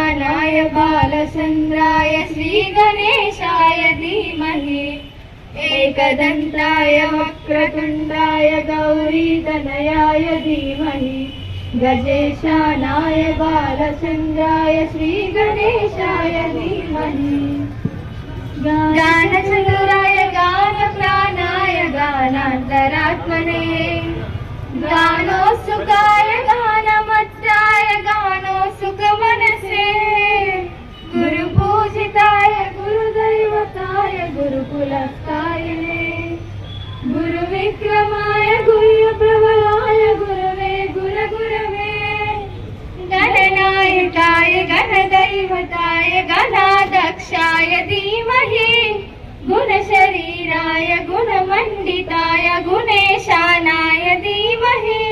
गजेशानाय बालचन्द्राय श्रीगणेशाय धीमहि एकदन्ताय वक्रतुण्डाय गौरीतनयाय धीमहि गजेशानाय बालचन्द्राय श्रीगणेशाय धीमहि गानचतुराय गानप्राणाय गानान्तरात्मने गानोत्सुकाय गानमत्ताय गानोत्सुकमनसे गुरुपूजिताय गुरुदैवताय गुरुकुलस्थायिने गुरुविक्रमाय गुरुप्रबलाय गुरवे गुरुगुरवे गणनायकाय गणदैवताय गणाध्यक्षाय धीमहि गुणशरीराय गुणमण्डिताय गुणेशानाय धीमहि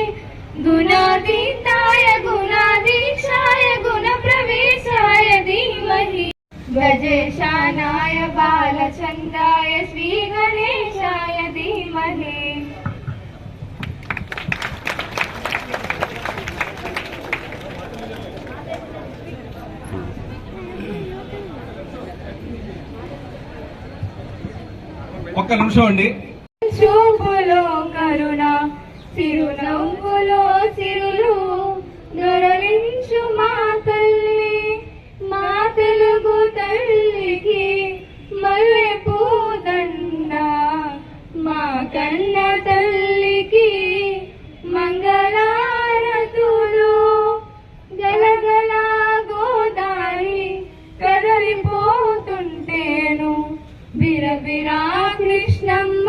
गुणातीताय गुणाधीक्षाय गुणप्रवेशाय धीमहि गजेशानाय बालचन्द्राय श्रीगणेशाय धीमहि ఒక్క నిమిషం అండి. చూపులో కరుణ చిరునవ్వులో చిరులు దొరలించు మా తల్లి మా తెలుగు తల్లికి మల్లె పూదండ మా కన్న తల్లికి మంగళారతులు గలగల గోదారి కదలిపోతుంటేను బిరబిరా కృష్ణమ్మ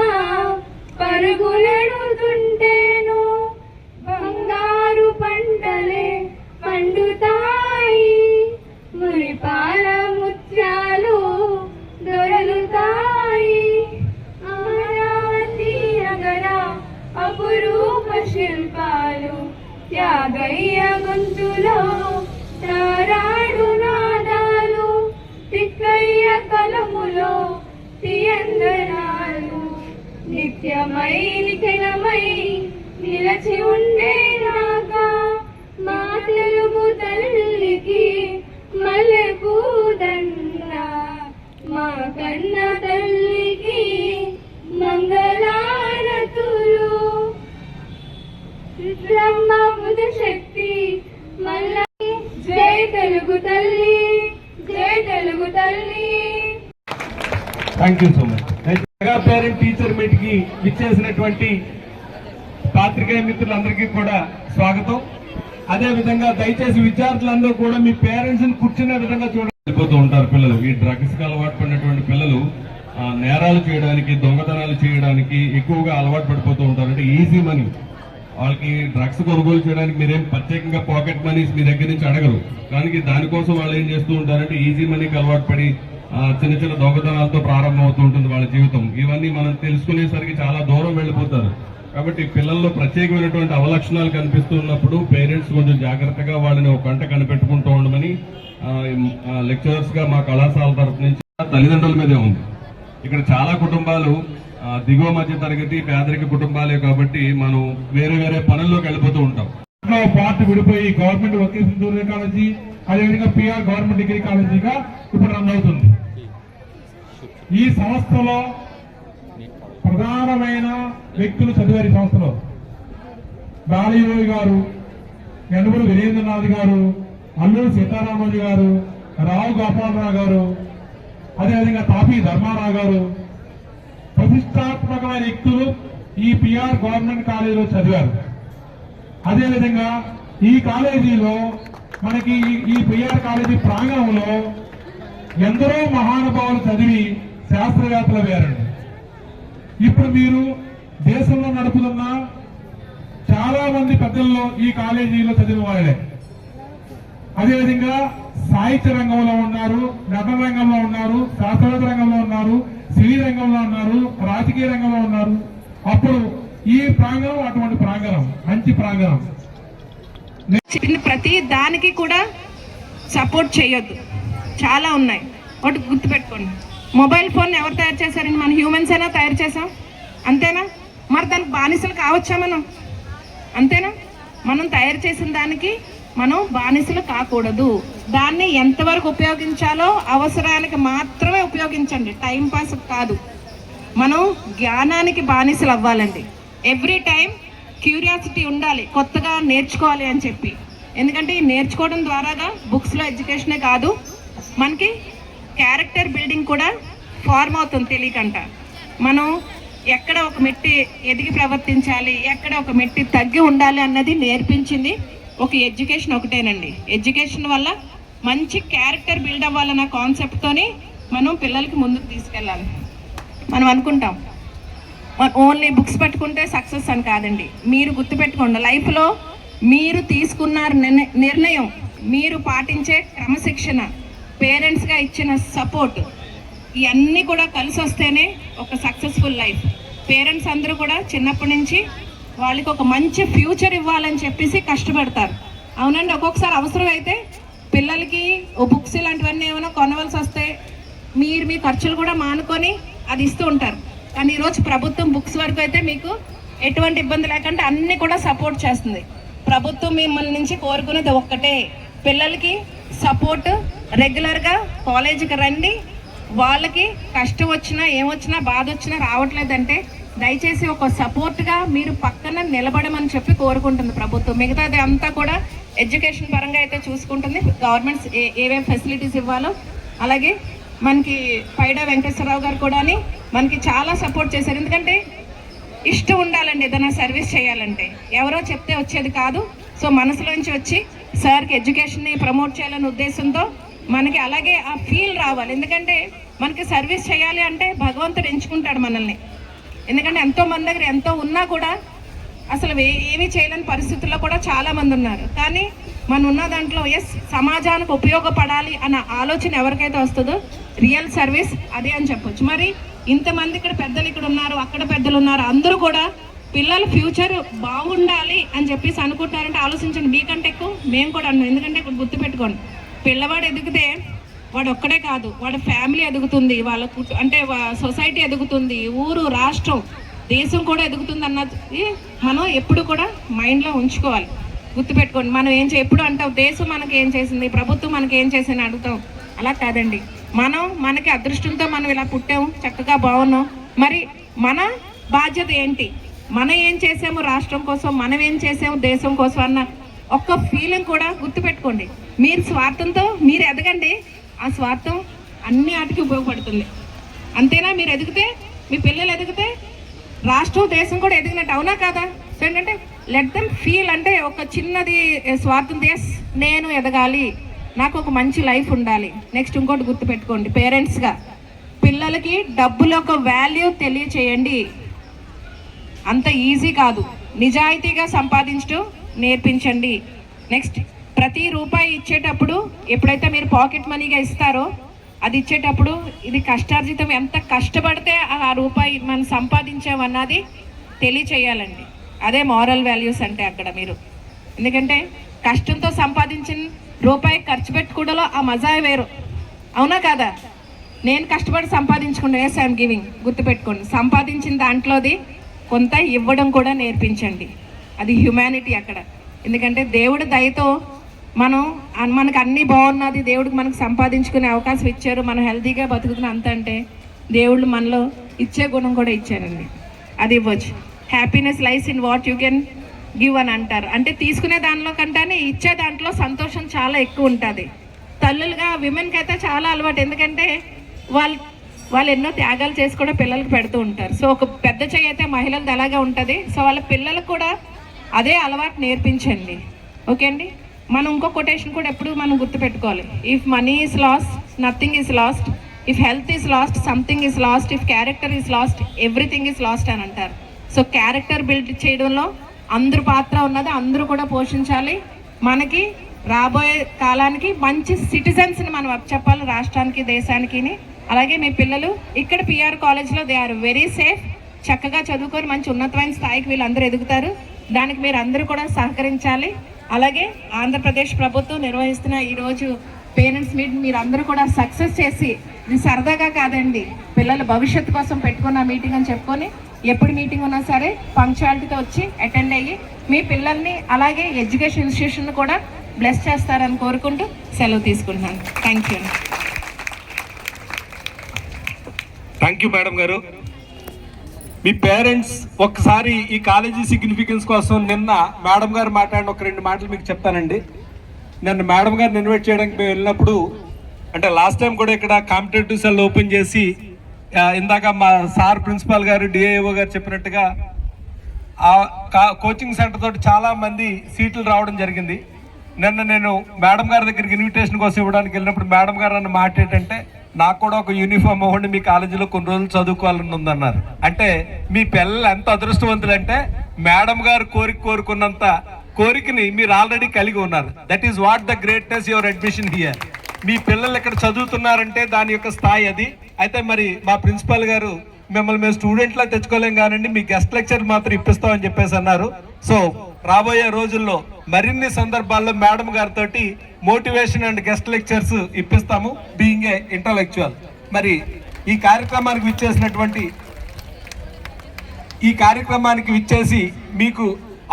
పరుగులెడుతుంటేను బంగారు పంటలే పండుతాయి మురిపాల ముత్యాలు దొరలుతాయి అమరావతి నగర అపురూప శిల్పాలు త్యాగయ్య గొంతులో తారాడు నాదాలు తిక్కయ్య కలములో తీయందనాలు నిత్యమై నిఖిలమై నిలచి ఉండేలాగా మా తెలుగు తల్లికి మల్లె పూదండ మా కన్న తల్లికి మంగళారతులు బ్రహ్మ బుధ శక్తి మల్ల జై తెలుగు తల్లి జై తెలుగు తల్లి. Thank you so much. Mega parent teacher meet కి విచ్చేసినటువంటి పాత్రికేయ మిత్రులందరికీ కూడా స్వాగతం. అదే విధంగా దయచేసి విద్యార్థులందరూ కూడా మీ పేరెంట్స్ ని కూర్చునే విధంగా చూడకపోతూ ఉంటారు. పిల్లలు ఈ డ్రగ్స్ కి అలవాటు పడినటువంటి పిల్లలు నేరాలు చేయడానికి దొంగతనాలు చేయడానికి ఎక్కువగా అలవాటు పడిపోతూ ఉంటారు. అంటే ఈజీ మనీ, వాళ్ళకి డ్రగ్స్ కొనుగోలు చేయడానికి మీరేం ప్రత్యేకంగా పాకెట్ మనీస్ మీ దగ్గర నుంచి అడగరు. కానీ దానికోసం వాళ్ళు ఏం చేస్తూ ఉంటారంటే ఈజీ మనీకి అలవాటు పడి చిన్న చిన్న దొంగతనాలతో ప్రారంభం అవుతూ ఉంటుంది వాళ్ళ జీవితం. ఇవన్నీ మనం తెలుసుకునేసరికి చాలా దూరం వెళ్ళిపోతారు. కాబట్టి పిల్లల్లో ప్రత్యేకమైనటువంటి అవలక్షణాలు కనిపిస్తున్నప్పుడు పేరెంట్స్ కొంచెం జాగ్రత్తగా వాళ్ళని ఒక గంట కనిపెట్టుకుంటూ ఉండమని లెక్చరర్స్ గా మా కళాశాల తరఫు నుంచి తల్లిదండ్రుల మీదే ఉంది. ఇక్కడ చాలా కుటుంబాలు దిగువ మధ్య తరగతి పేదరిక కుటుంబాలే కాబట్టి మనం వేరే వేరే పనుల్లోకి వెళ్ళిపోతూ ఉంటాం. పార్ట్ విడిపోయి గవర్నమెంట్ వొకేషనల్ జూనియర్ కాలేజీ అదేవిధంగా పిఆర్ గవర్నమెంట్ డిగ్రీ కాలేజీగా ఇప్పుడు రన్ అవుతుంది. ఈ సంస్థలో ప్రధానమైన వ్యక్తులు చదివారు. ఈ సంస్థలో బాలయోగి గారు, యనమల వీరేంద్రనాథ్ గారు, అల్లూరి సీతారామరాజు గారు, రావు గోపాలరావు గారు, అదేవిధంగా తాపీ ధర్మారావు గారు ప్రతిష్టాత్మకమైన వ్యక్తులు ఈ పిఆర్ గవర్నమెంట్ కాలేజీలో చదివారు. అదేవిధంగా ఈ కాలేజీలో మనకి ఈ పిఆర్ కాలేజీ ప్రాంగణంలో ఎందరో మహానుభావులు చదివి శాస్త్రవేత్తలు అయ్యారండి. ఇప్పుడు మీరు దేశంలో నడుపుతున్న చాలా మంది పెద్దల్లో ఈ కాలేజీలో చదివిన వాళ్ళే. అదేవిధంగా సాహిత్య రంగంలో ఉన్నారు, నటన రంగంలో ఉన్నారు, శాస్త్రవేత్త రంగంలో ఉన్నారు, సినీ రంగంలో ఉన్నారు, రాజకీయ రంగంలో ఉన్నారు. అప్పుడు ఈ ప్రాంగణం అటువంటి ప్రాంగణం, మంచి ప్రాంగణం. ప్రతి దానికి కూడా సపోర్ట్ చేయొద్దు, చాలా ఉన్నాయి. ఒకటి గుర్తుపెట్టుకోండి, మొబైల్ ఫోన్ ఎవరు తయారు చేశారండి? మన హ్యూమన్స్ అయినా తయారు చేసాం, అంతేనా? మరి దానికి బానిసలు కావచ్చా మనం? అంతేనా? మనం తయారు చేసిన దానికి మనం బానిసలు కాకూడదు. దాన్ని ఎంతవరకు ఉపయోగించాలో అవసరానికి మాత్రమే ఉపయోగించండి, టైం పాస్ కాదు. మనం జ్ఞానానికి బానిసలు అవ్వాలండి. ఎవ్రీ టైం క్యూరియాసిటీ ఉండాలి, కొత్తగా నేర్చుకోవాలి అని చెప్పి. ఎందుకంటే ఈ నేర్చుకోవడం ద్వారాగా బుక్స్లో ఎడ్యుకేషనే కాదు, మనకి క్యారెక్టర్ బిల్డింగ్ కూడా ఫార్మ్ అవుతుంది తెలియకంట. మనం ఎక్కడ ఒక మెట్టి ఎదిగి ప్రవర్తించాలి, ఎక్కడ ఒక మెట్టి తగ్గి ఉండాలి అన్నది నేర్పించింది ఒక ఎడ్యుకేషన్ ఒకటేనండి. ఎడ్యుకేషన్ వల్ల మంచి క్యారెక్టర్ బిల్డ్ అవ్వాలన్న కాన్సెప్ట్తోని మనం పిల్లలకి ముందుకు తీసుకెళ్ళాలి. మనం అనుకుంటాం ఓన్లీ బుక్స్ పట్టుకుంటే సక్సెస్ అని కాదండి. మీరు గుర్తుపెట్టుకోండి, లైఫ్లో మీరు తీసుకున్న నిర్ణయం, మీరు పాటించే క్రమశిక్షణ, పేరెంట్స్గా ఇచ్చిన సపోర్ట్, ఇవన్నీ కూడా కలిసి వస్తేనే ఒక సక్సెస్ఫుల్ లైఫ్. పేరెంట్స్ అందరూ కూడా చిన్నప్పటి నుంచి వాళ్ళకి ఒక మంచి ఫ్యూచర్ ఇవ్వాలని చెప్పేసి కష్టపడతారు. అవునండి, ఒక్కొక్కసారి అవసరం అయితే పిల్లలకి బుక్స్ ఇలాంటివన్నీ ఏమైనా కొనవలసి వస్తే మీరు మీ ఖర్చులు కూడా మానుకొని అది ఇస్తూ ఉంటారు. కానీ ఈరోజు ప్రభుత్వం బుక్స్ వరకు అయితే మీకు ఎటువంటి ఇబ్బంది లేకుండా అన్నీ కూడా సపోర్ట్ చేస్తుంది. ప్రభుత్వం మిమ్మల్ని నుంచి కోరుకునేది ఒక్కటే, పిల్లలకి సపోర్ట్. రెగ్యులర్గా కాలేజీకి రండి. వాళ్ళకి కష్టం వచ్చినా ఏమొచ్చినా బాధ వచ్చినా రావట్లేదంటే దయచేసి ఒక సపోర్ట్గా మీరు పక్కన నిలబడమని చెప్పి కోరుకుంటుంది ప్రభుత్వం. మిగతాది అంతా కూడా ఎడ్యుకేషన్ పరంగా అయితే చూసుకుంటుంది. గవర్నమెంట్స్ ఏమేమి ఫెసిలిటీస్ ఇవ్వాలో, అలాగే మనకి పైడా వెంకటేశ్వరరావు గారు కూడా మనకి చాలా సపోర్ట్ చేశారు. ఎందుకంటే ఇష్టం ఉండాలండి ఏదైనా సర్వీస్ చేయాలంటే, ఎవరో చెప్తే వచ్చేది కాదు. సో మనసులోంచి వచ్చి సార్కి ఎడ్యుకేషన్ని ప్రమోట్ చేయాలనే ఉద్దేశంతో మనకి అలాగే ఆ ఫీల్ రావాలి. ఎందుకంటే మనకి సర్వీస్ చేయాలి అంటే భగవంతుడు ఎంచుకుంటాడు మనల్ని. ఎందుకంటే ఎంతో మంది దగ్గర ఎంతో ఉన్నా కూడా అసలు ఏమీ చేయలేని పరిస్థితుల్లో కూడా చాలామంది ఉన్నారు. కానీ మనం ఉన్న దాంట్లో సమాజానికి ఉపయోగపడాలి అన్న ఆలోచన ఎవరికైతే వస్తుందో రియల్ సర్వీస్ అదే అని చెప్పొచ్చు. మరి ఇంతమంది ఇక్కడ పెద్దలు ఇక్కడ ఉన్నారు, అక్కడ పెద్దలు ఉన్నారు, అందరూ కూడా పిల్లల ఫ్యూచర్ బాగుండాలి అని చెప్పేసి అనుకుంటున్నారంటే ఆలోచించండి. మీకంటే ఎక్కువ మేము కూడా అన్నాం. ఎందుకంటే ఇక్కడ గుర్తుపెట్టుకోండి, పిల్లవాడు ఎదిగితే వాడు ఒక్కడే కాదు, వాడి ఫ్యామిలీ ఎదుగుతుంది, వాళ్ళకు అంటే సొసైటీ ఎదుగుతుంది, ఊరు, రాష్ట్రం, దేశం కూడా ఎదుగుతుంది అన్నది మనం ఎప్పుడు కూడా మైండ్లో ఉంచుకోవాలి. గుర్తుపెట్టుకోండి, మనం ఎప్పుడు అంటాం దేశం మనకి ఏం చేసింది, ప్రభుత్వం మనకి ఏం చేసింది అడుగుతాం. అలా కాదండి, మనకి అదృష్టంతో మనం ఇలా పుట్టాము, చక్కగా బాగున్నాం. మరి మన బాధ్యత ఏంటి, మనం ఏం చేసాము రాష్ట్రం కోసం, మనం ఏం చేసాము దేశం కోసం అన్న ఒక్క ఫీలింగ్ కూడా గుర్తుపెట్టుకోండి. మీరు స్వార్థంతో మీరు ఎదగండి, ఆ స్వార్థం అన్ని వాటికి ఉపయోగపడుతుంది. అంతేనా? మీరు ఎదిగితే, మీ పిల్లలు ఎదిగితే రాష్ట్రం దేశం కూడా ఎదిగినట్టు, అవునా కాదా? సో ఏంటంటే లెట్ దెమ్ ఫీల్, అంటే ఒక చిన్నది స్వార్థం, నేను ఎదగాలి, నాకు ఒక మంచి లైఫ్ ఉండాలి. నెక్స్ట్ ఇంకోటి గుర్తుపెట్టుకోండి, పేరెంట్స్గా పిల్లలకి డబ్బుల ఒక వాల్యూ తెలియచేయండి. అంత ఈజీ కాదు, నిజాయితీగా సంపాదించడం నేర్పించండి. నెక్స్ట్ ప్రతి రూపాయి ఇచ్చేటప్పుడు ఎప్పుడైతే మీరు పాకెట్ మనీగా ఇస్తారో అది ఇచ్చేటప్పుడు ఇది కష్టార్జితం, ఎంత కష్టపడితే ఆ రూపాయి మనం సంపాదించామన్నది తెలియచేయాలండి. అదే మారల్ వాల్యూస్ అంటే అక్కడ మీరు. ఎందుకంటే కష్టంతో సంపాదించిన రూపాయి ఖర్చు పెట్టుకోవడంలో ఆ మజా వేరు, అవునా కాదా? నేను కష్టపడి సంపాదించుకున్నాను, ఎస్ ఐఎమ్ గివింగ్. గుర్తుపెట్టుకోండి, సంపాదించిన దాంట్లోది కొంత ఇవ్వడం కూడా నేర్పించండి. అది హ్యుమానిటీ అక్కడ. ఎందుకంటే దేవుడి దయతో మనకు అన్నీ బాగున్నది, దేవుడికి మనకు సంపాదించుకునే అవకాశం ఇచ్చారు, మనం హెల్తీగా బతుకుతున్న అంత అంటే దేవుళ్ళు మనలో ఇచ్చే గుణం కూడా ఇచ్చారండి. అది ఇవ్వచ్చు. Happiness lies in what you can give అని అంటారు. అంటే తీసుకునే దానిలో కంటే ఇచ్చే దాంట్లో సంతోషం చాలా ఎక్కువ ఉంటుంది. తల్లులుగా విమెన్కి అయితే చాలా అలవాటు. ఎందుకంటే వాళ్ళు ఎన్నో త్యాగాలు చేసి కూడా పిల్లలకు పెడుతూ ఉంటారు. సో ఒక పెద్ద చెయ్యి అయితే మహిళలది అలాగే ఉంటుంది. సో వాళ్ళ పిల్లలకు కూడా అదే అలవాటు నేర్పించండి. ఓకే అండి. మనం ఇంకో కొటేషన్ కూడా ఎప్పుడు మనం గుర్తుపెట్టుకోవాలి. If money is lost, nothing is lost. If health is lost, something is lost. If character is lost, everything is lost అని అంటారు. సో క్యారెక్టర్ బిల్డ్ చేయడంలో అందరూ పాత్ర ఉన్నది, అందరూ కూడా పోషించాలి. మనకి రాబోయే కాలానికి మంచి సిటిజన్స్ని మనం చెప్పాలి రాష్ట్రానికి, దేశానికి. అలాగే మీ పిల్లలు ఇక్కడ పిఆర్ కాలేజ్లో దే ఆర్ వెరీ సేఫ్. చక్కగా చదువుకొని మంచి ఉన్నతమైన స్థాయికి వీళ్ళందరూ ఎదుగుతారు. దానికి మీరు అందరూ కూడా సహకరించాలి. అలాగే ఆంధ్రప్రదేశ్ ప్రభుత్వం నిర్వహిస్తున్న ఈరోజు పేరెంట్స్ మీట్ మీరు అందరూ కూడా సక్సెస్ చేసి, ఇది సరదాగా కాదండి, పిల్లల భవిష్యత్తు కోసం పెట్టుకున్న మీటింగ్ అని చెప్పుకొని ఎప్పుడు మీటింగ్ ఉన్నా సరే పంక్చువాలిటీతో వచ్చి అటెండ్ అయ్యి మీ పిల్లల్ని అలాగే ఎడ్యుకేషన్ ఇన్స్టిట్యూషన్ కూడా బ్లెస్ చేస్తారని కోరుకుంటూ సెలవు తీసుకుంటున్నాను. Thank you. Thank you madam గారు. మీ పేరెంట్స్ ఒక్కసారి ఈ కాలేజీ సిగ్నిఫికెన్స్ కోసం నిన్న మేడం గారు మాట్లాడిన ఒక 2 మాటలు మీకు చెప్తానండి. నిన్న మేడం గారిని ఇన్వైట్ చేయడానికి మేము వెళ్ళినప్పుడు, అంటే లాస్ట్ టైం కూడా ఇక్కడ కాంపిటేటివ్ సెల్ ఓపెన్ చేసి ఇందాక మా సార్ ప్రిన్సిపాల్ గారు డిఐఓ గారు చెప్పినట్టుగా కోచింగ్ సెంటర్ తోటి చాలా మంది సీట్లు రావడం జరిగింది. నిన్న నేను మేడం గారి దగ్గరికి ఇన్విటేషన్ కోసం ఇవ్వడానికి వెళ్ళినప్పుడు మేడం గారు అన్న మాట ఏంటంటే, నాకు కూడా ఒక యూనిఫామ్ అవ్వండి, మీ కాలేజీలో కొన్ని రోజులు చదువుకోవాలని ఉందన్నారు. అంటే మీ పిల్లలు ఎంత అదృష్టవంతులు అంటే మేడం గారు కోరుకున్నంత కోరికని మీరు ఆల్రెడీ కలిగి ఉన్నారు. That is what the greatness your admission here. మీ పిల్లలు ఇక్కడ చదువుతున్నారంటే దాని యొక్క స్థాయి అది. అయితే మరి మా ప్రిన్సిపాల్ గారు మిమ్మల్ని మేము స్టూడెంట్లా తెచ్చుకోలేం కానండి, మీ గెస్ట్ లెక్చర్ మాత్రం ఇప్పిస్తామని చెప్పేసి అన్నారు. సో రాబోయే రోజుల్లో మరిన్ని సందర్భాల్లో మేడం గారితో మోటివేషన్ అండ్ గెస్ట్ లెక్చర్స్ ఇప్పిస్తాము, బీయింగ్ ఏ ఇంటలెక్చువల్. మరి ఈ కార్యక్రమానికి విచ్చేసి మీకు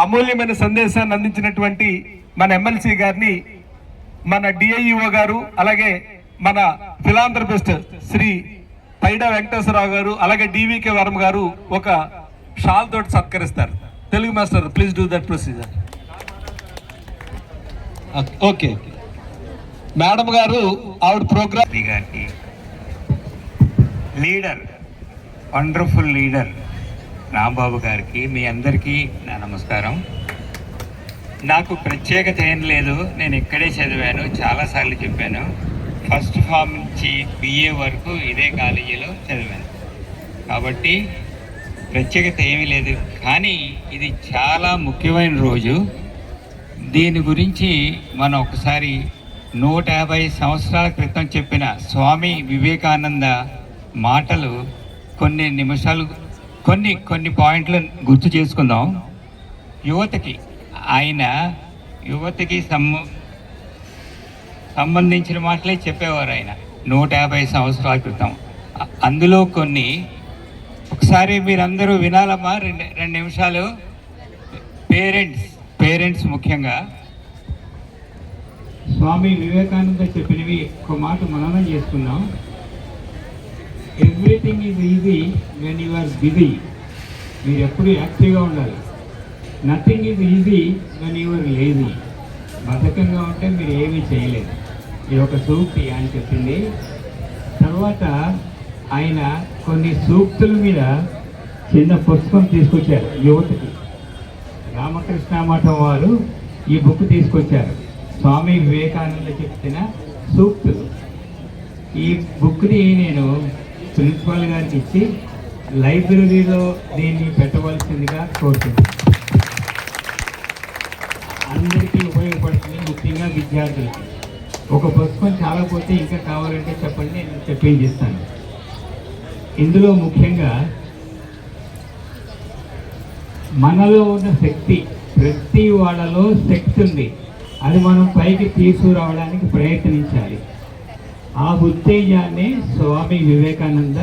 అమూల్యమైన సందేశాన్ని అందించినటువంటి మన ఎమ్మెల్సీ గారిని, మన డిఐఈఓ గారు, అలాగే మన ఫిలాంథ్రపిస్ట్ శ్రీ పైడా వెంకటేశ్వరరావు గారు, అలాగే డివికే వర్మ గారు ఒక షాల్ తోటి సత్కరిస్తారు. Telugu master please do that procedure. Okay madam garu ఆవిడ ప్రోగ్రామ్ గారికి, లీడర్, వండర్ఫుల్ లీడర్ రాంబాబు గారికి, మీ అందరికీ నా నమస్కారం. నాకు ప్రత్యేకత ఏం లేదు, నేను ఇక్కడే చదివాను, చాలాసార్లు చెప్పాను. ఫస్ట్ ఫామ్ నుంచి బిఏ వరకు ఇదే కాలేజీలో చదివాను, కాబట్టి ప్రత్యేకత ఏమీ లేదు. కానీ ఇది చాలా ముఖ్యమైన రోజు. దీని గురించి మనం ఒకసారి 150 సంవత్సరాల క్రితం చెప్పిన స్వామి వివేకానంద మాటలు కొన్ని నిమిషాలు కొన్ని పాయింట్లు గుర్తు చేసుకుందాం. యువతకి సంబంధించిన మాటలే చెప్పేవారు ఆయన 150 సంవత్సరాల క్రితం. అందులో కొన్ని ఒకసారి మీరందరూ వినాలమ్మా, 2 నిమిషాలు. పేరెంట్స్ ముఖ్యంగా స్వామి వివేకానంద చెప్పినవి ఒక మాట మననం చేసుకుందాం. Everything is easy when you are busy. మీరు ఎప్పుడు యాక్టివ్గా ఉండాలి. Nothing is easy when you are lazy. బద్ధకంగా ఉంటే మీరు ఏమీ చేయలేదు. ఇది ఒక సూక్తి ఆయన చెప్పింది. తర్వాత ఆయన కొన్ని సూక్తుల మీద చిన్న పుస్తకం తీసుకొచ్చారు యువతకి. రామకృష్ణ మఠం వారు ఈ బుక్ తీసుకొచ్చారు, స్వామి వివేకానంద చెప్పిన సూక్తులు. ఈ బుక్ని నేను ప్రిన్సిపాల్ గారికి ఇచ్చి లైబ్రరీలో దీన్ని పెట్టవలసిందిగా కోరుతున్నాను. అందరికీ ఉపయోగపడుతుంది, ముఖ్యంగా విద్యార్థులకి. ఒక పుస్తకం చాలా పోతే ఇంకా కావాలంటే చెప్పండి, నేను చెప్పించిస్తాను. ఇందులో ముఖ్యంగా మనలో ఉన్న శక్తి, ప్రతి వాళ్ళలో శక్తి ఉంది, అది మనం పైకి తీసుకురావడానికి ప్రయత్నించాలి. ఆ ఉత్తేజాన్ని స్వామి వివేకానంద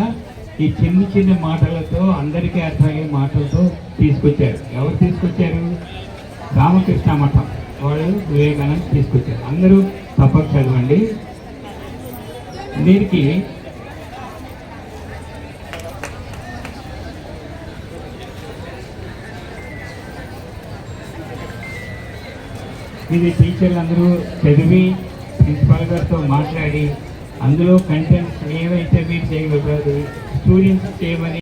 ఈ చిన్న మాటలతో, అందరికీ అర్థమయ్యే మాటలతో తీసుకొచ్చారు. ఎవరు తీసుకొచ్చారు? రామకృష్ణ మఠం వాళ్ళు వివేకానంద తీసుకొచ్చారు. అందరూ తప్పక చదవండి. దీనికి ఇది టీచర్లు అందరూ చదివి ప్రిన్సిపాల్ గారితో మాట్లాడి అందులో కంటెంట్స్ ఏవైతే మీరు చేయగలరు, స్టూడెంట్స్ చేయమని